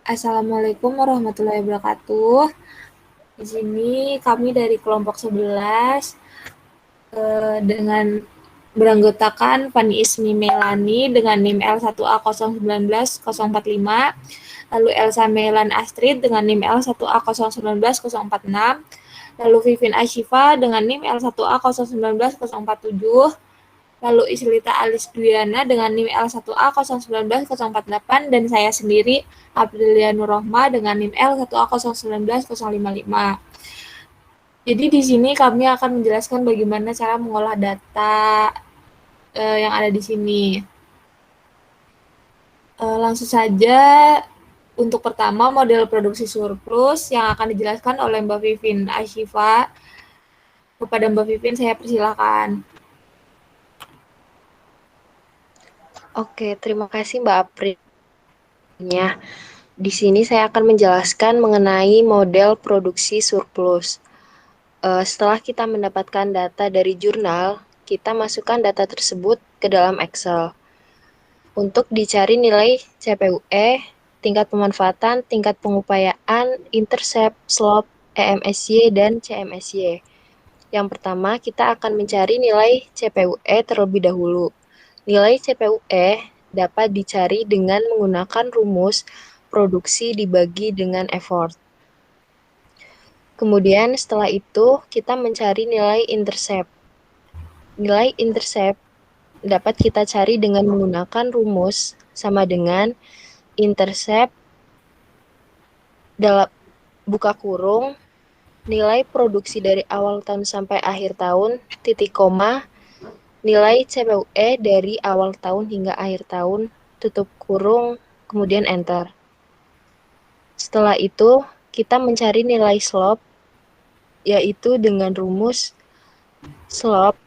Assalamualaikum warahmatullahi wabarakatuh. Di sini kami dari kelompok 11 dengan beranggotakan Fani Ismi Melani dengan NIM L1A019045, lalu Elsa Melan Astrid dengan NIM L1A019046, lalu Vivin Ashifa dengan NIM L1A019047, lalu Islita Alis Duyana dengan NIM L1A019048, dan saya sendiri Aprilia Nurrohma dengan NIM L1A019055. Jadi di sini kami akan menjelaskan bagaimana cara mengolah data yang ada di sini. Langsung saja untuk pertama model produksi surplus yang akan dijelaskan oleh Mbak Vivin Ashifa. Kepada Mbak Vivin saya persilakan. Oke, terima kasih Mbak April. Di sini saya akan menjelaskan mengenai model produksi surplus. Setelah kita mendapatkan data dari jurnal, kita masukkan data tersebut ke dalam Excel. Untuk dicari nilai CPUE, tingkat pemanfaatan, tingkat pengupayaan, intercept, slope, EMSY, dan CMSY. Yang pertama, kita akan mencari nilai CPUE terlebih dahulu. Nilai CPUE dapat dicari dengan menggunakan rumus produksi dibagi dengan effort. Kemudian setelah itu kita mencari nilai intercept. Nilai intercept dapat kita cari dengan menggunakan rumus sama dengan intercept dalam buka kurung nilai produksi dari awal tahun sampai akhir tahun, titik koma, nilai CPUE dari awal tahun hingga akhir tahun, tutup kurung, kemudian enter. Setelah itu, kita mencari nilai slope, yaitu dengan rumus slope,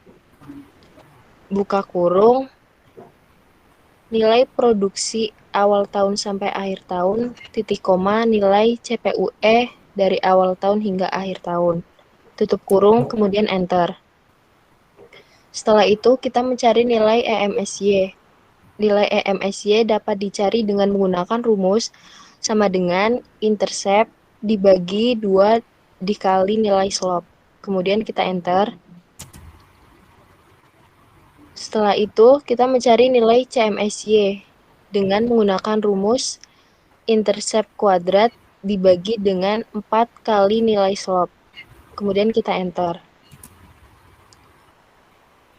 buka kurung, nilai produksi awal tahun sampai akhir tahun, titik koma, nilai CPUE dari awal tahun hingga akhir tahun. Tutup kurung, kemudian enter. Setelah itu, kita mencari nilai EMSY. Nilai EMSY dapat dicari dengan menggunakan rumus sama dengan intercept dibagi 2 dikali nilai slope. Kemudian kita enter. Setelah itu, kita mencari nilai CMSY dengan menggunakan rumus intercept kuadrat dibagi dengan 4 kali nilai slope. Kemudian kita enter.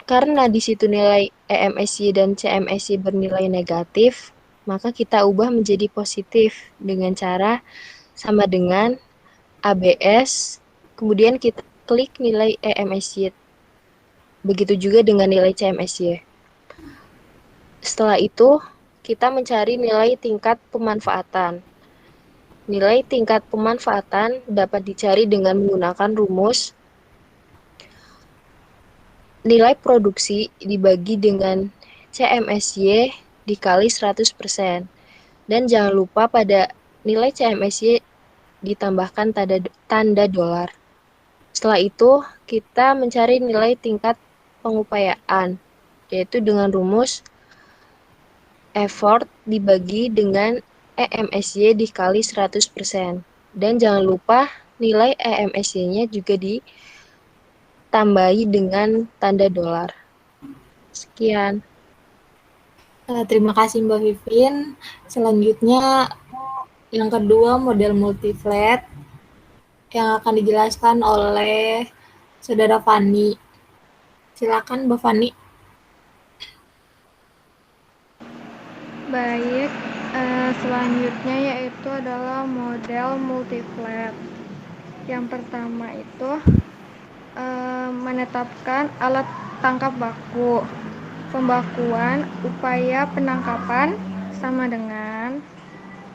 Karena di situ nilai EMSY dan CMSY bernilai negatif, maka kita ubah menjadi positif dengan cara sama dengan ABS, kemudian kita klik nilai EMSY. Begitu juga dengan nilai CMSY. Setelah itu, kita mencari nilai tingkat pemanfaatan. Nilai tingkat pemanfaatan dapat dicari dengan menggunakan rumus nilai produksi dibagi dengan CMSY dikali 100%. Dan jangan lupa pada nilai CMSY ditambahkan tanda dolar. Setelah itu, kita mencari nilai tingkat pengupayaan, yaitu dengan rumus effort dibagi dengan EMSY dikali 100%. Dan jangan lupa nilai EMSY-nya juga ditambahi dengan tanda dolar. Sekian. Terima kasih Mbak Vivin. Selanjutnya yang kedua model multiflat yang akan dijelaskan oleh Saudara Fani. Silakan Mbak Fani. Baik, selanjutnya yaitu adalah model multiflat. Yang pertama itu menetapkan alat tangkap baku. Pembakuan upaya penangkapan sama dengan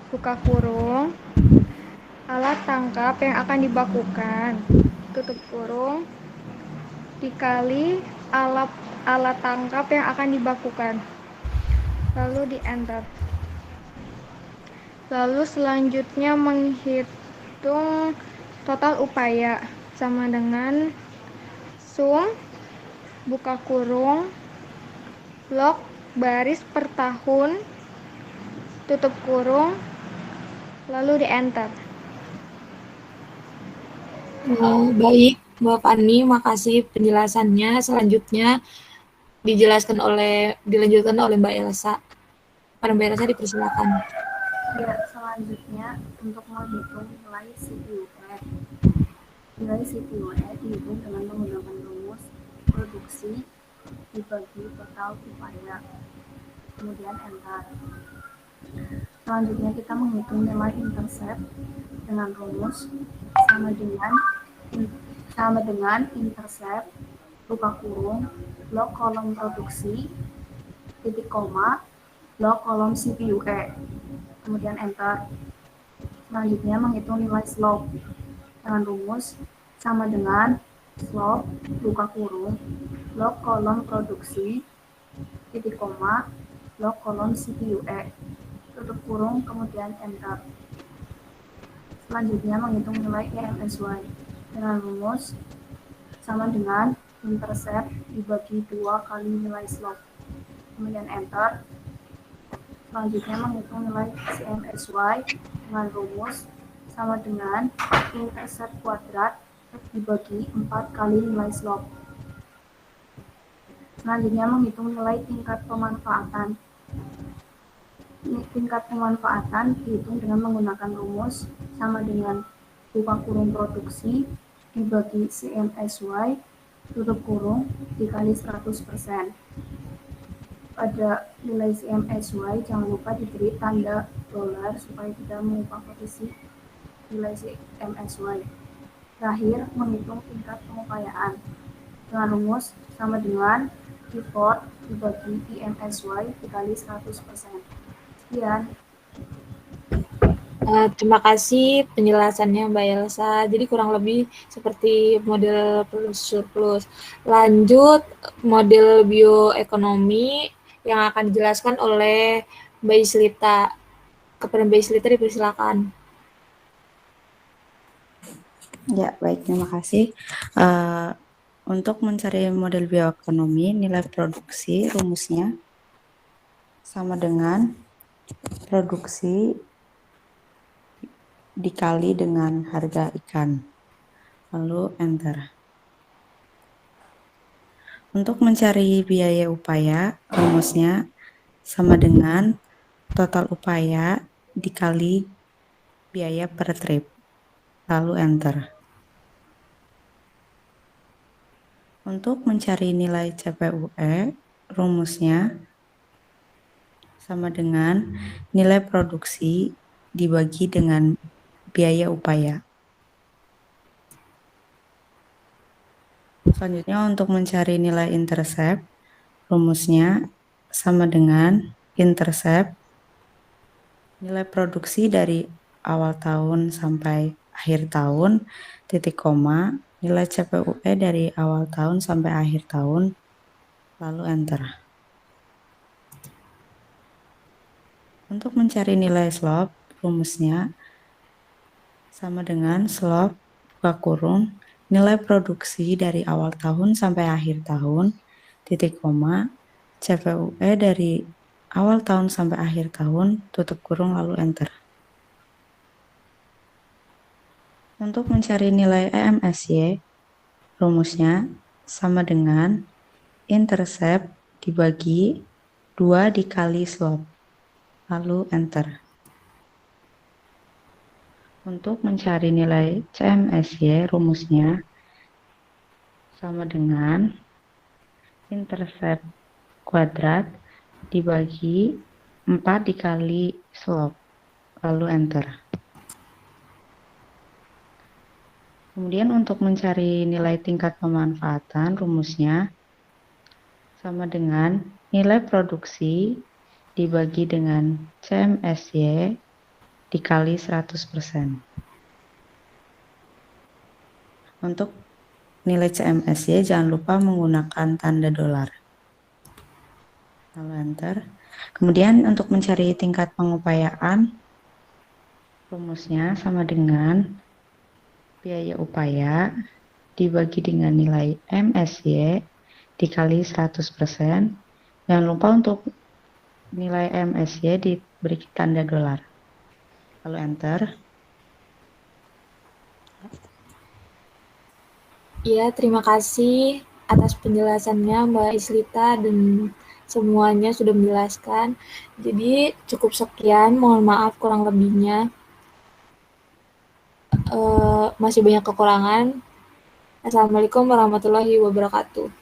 buka kurung alat tangkap yang akan dibakukan, tutup kurung, dikali alat tangkap yang akan dibakukan, lalu di enter. Lalu selanjutnya menghitung total upaya sama dengan sum buka kurung log baris per tahun tutup kurung lalu di-enter. Baik, Mbak Fani, makasih penjelasannya. Selanjutnya dilanjutkan oleh Mbak Elsa. Pada Mbak Elsa dipersilakan. Ya, selanjutnya untuk menghitung nilai CPUE. Nilai CPUE dihitung dengan menggunakan rumus produksi dibagi total upaya. Kemudian enter. Selanjutnya kita menghitung nilai intercept dengan rumus sama dengan intercept buka kurung blok kolom produksi titik koma blok kolom CPUE. Kemudian enter. Selanjutnya menghitung nilai slope dengan rumus sama dengan slope buka kurung blok kolom produksi titik koma blok kolom CPUE tutup kurung kemudian enter. Selanjutnya menghitung nilai EMSY dengan rumus sama dengan intercept dibagi 2 kali nilai slope kemudian enter. Selanjutnya menghitung nilai CMSY dengan rumus sama dengan intercept kuadrat dibagi 4 kali nilai slope. Selanjutnya menghitung nilai tingkat pemanfaatan. Tingkat pemanfaatan dihitung dengan menggunakan rumus sama dengan buka kurung produksi dibagi CMSY tutup kurung dikali 100%. Pada nilai CMSY jangan lupa diberi tanda dolar supaya tidak mengubah posisi nilai CMSY. Terakhir, menghitung tingkat pengupayaan dengan rumus sama dengan effort dibagi IMSY dikali 100%. Sekian. Terima kasih penjelasannya Mbak Elsa. Jadi kurang lebih seperti model surplus. Lanjut model bioekonomi yang akan dijelaskan oleh Mbak Islita. Kepada Mbak Islita dipersilakan. Ya, baik, terima kasih. Untuk mencari model bioekonomi, nilai produksi rumusnya sama dengan produksi dikali dengan harga ikan. Lalu enter. Untuk mencari biaya upaya, rumusnya sama dengan total upaya dikali biaya per trip. Lalu enter. Untuk mencari nilai CPUE, rumusnya sama dengan nilai produksi dibagi dengan biaya upaya. Selanjutnya untuk mencari nilai intercept, rumusnya sama dengan intercept nilai produksi dari awal tahun sampai akhir tahun, titik koma, nilai CPUE dari awal tahun sampai akhir tahun, lalu enter. Untuk mencari nilai slope, rumusnya sama dengan slope buka kurung nilai produksi dari awal tahun sampai akhir tahun, titik koma, CPUE dari awal tahun sampai akhir tahun, tutup kurung lalu enter. Untuk mencari nilai EMSY, rumusnya sama dengan intercept dibagi 2 dikali slope, lalu enter. Untuk mencari nilai CMSY, rumusnya sama dengan intercept kuadrat dibagi 4 dikali slope, lalu enter. Kemudian untuk mencari nilai tingkat pemanfaatan, rumusnya sama dengan nilai produksi dibagi dengan CMSY dikali 100%. Untuk nilai CMSY jangan lupa menggunakan tanda dolar. Lalu enter. Kemudian untuk mencari tingkat pengupayaan, rumusnya sama dengan biaya upaya dibagi dengan nilai MSY dikali 100%. Jangan lupa untuk nilai MSY diberi tanda dolar. Lalu enter. Iya, terima kasih atas penjelasannya Mbak Islita dan semuanya sudah menjelaskan. Jadi cukup sekian, mohon maaf kurang lebihnya. Masih banyak kekurangan. Assalamualaikum warahmatullahi wabarakatuh.